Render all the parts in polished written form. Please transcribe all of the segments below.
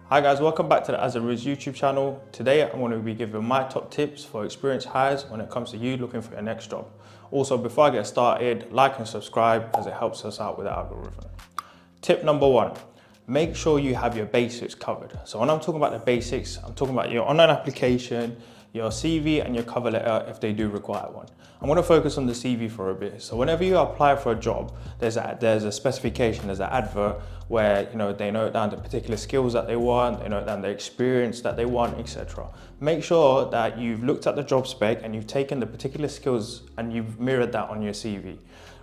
Hi guys, welcome back to the Az&Riz YouTube channel. Today I'm going to be giving my top tips for experienced hires when it comes to you looking for your next job. Also, before I get started, like and subscribe as it helps us out with the algorithm. Tip number one, make sure you have your basics covered. So when I'm talking about the basics, I'm talking about your online application, your CV and your cover letter if they do require one. I'm going to focus on the CV for a bit. So whenever you apply for a job, there's a specification, there's an advert where they note down the particular skills that they want, they note down the experience that they want, etc. Make sure that you've looked at the job spec and you've taken the particular skills and you've mirrored that on your CV.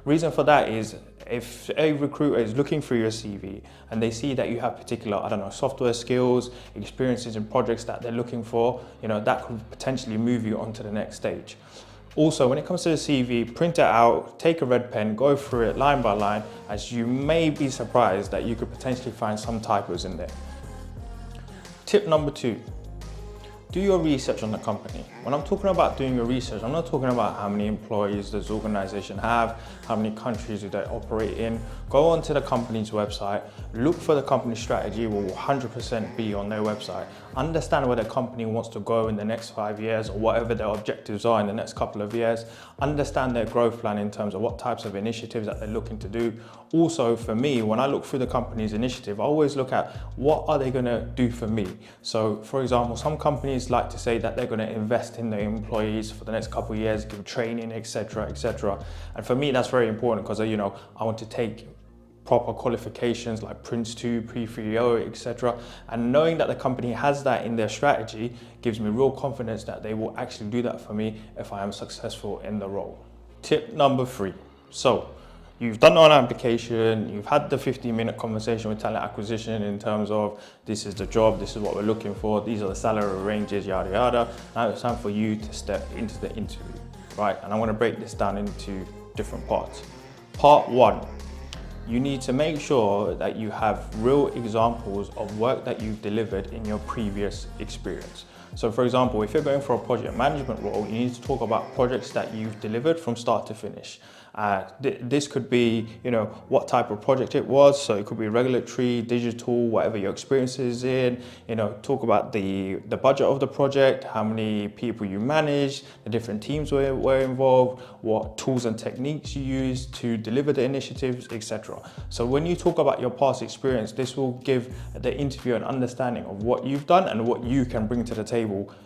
Reason for that is if a recruiter is looking through your CV and they see that you have particular, software skills, experiences in projects that they're looking for, that could potentially move you on to the next stage. Also, when it comes to the CV, print it out, take a red pen, go through it line by line, as you may be surprised that you could potentially find some typos in there. Tip number two, do your research on the company. When I'm talking about doing your research, I'm not talking about how many employees does the organization have, how many countries do they operate in. Go onto the company's website, look for the company strategy, will 100% be on their website. Understand where the company wants to go in the next 5 years or whatever their objectives are in the next couple of years. Understand their growth plan in terms of what types of initiatives that they're looking to do. Also, for me, when I look through the company's initiative, I always look at what are they going to do for me. So, for example, some companies like to say that they're going to invest in their employees for the next couple of years, give training, etc., etc. And for me, that's very important because I want to take proper qualifications like Prince 2, Pre-3O, etc. And knowing that the company has that in their strategy gives me real confidence that they will actually do that for me if I am successful in the role. Tip number three. So you've done an application, you've had the 15-minute conversation with talent acquisition in terms of this is the job, this is what we're looking for, these are the salary ranges, yada yada. Now it's time for you to step into the interview, right? And I'm going to break this down into different parts. Part one, you need to make sure that you have real examples of work that you've delivered in your previous experience. So for example, if you're going for a project management role, you need to talk about projects that you've delivered from start to finish. This could be, what type of project it was. So it could be regulatory, digital, whatever your experience is in. Talk about the budget of the project, how many people you managed, the different teams were involved, what tools and techniques you used to deliver the initiatives, etc. So when you talk about your past experience, this will give the interviewer an understanding of what you've done and what you can bring to the table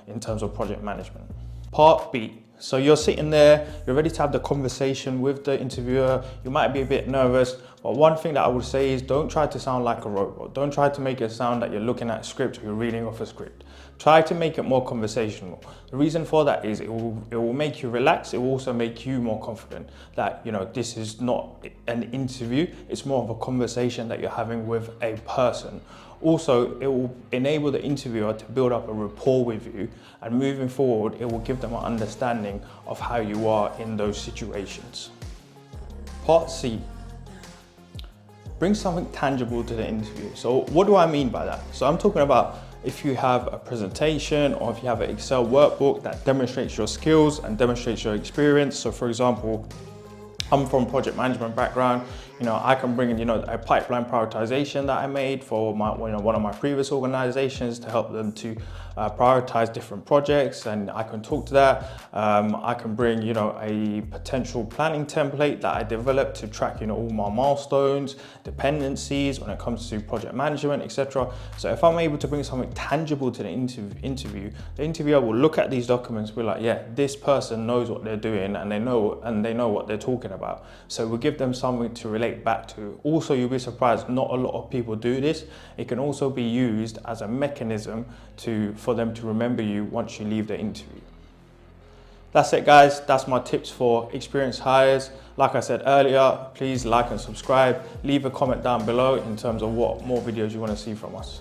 in terms of project management. Part B. So you're sitting there, you're ready to have the conversation with the interviewer. You might be a bit nervous, but one thing that I would say is don't try to sound like a robot. Don't try to make it sound that you're looking at a script or you're reading off a script. Try to make it more conversational. The reason for that is it will make you relax. It will also make you more confident that, this is not an interview. It's more of a conversation that you're having with a person. Also, it will enable the interviewer to build up a rapport with you, and moving forward, it will give them an understanding of how you are in those situations. Part C, bring something tangible to the interview. So what do I mean by that? So I'm talking about if you have a presentation or if you have an Excel workbook that demonstrates your skills and demonstrates your experience. So for example, I'm from project management background. I can bring in, a pipeline prioritization that I made for one of my previous organizations to help them to prioritize different projects, and I can talk to that. I can bring, a potential planning template that I developed to track, all my milestones, dependencies when it comes to project management, etc. So if I'm able to bring something tangible to the interview, the interviewer will look at these documents and be like, yeah, this person knows what they're doing and they know what they're talking about. So we'll give them something to relate back to. Also, you'll be surprised, not a lot of people do this. It can also be used as a mechanism for them to remember you once you leave the interview. That's it guys, that's my tips for experienced hires. Like I said earlier, please like and subscribe. Leave a comment down below in terms of what more videos you want to see from us.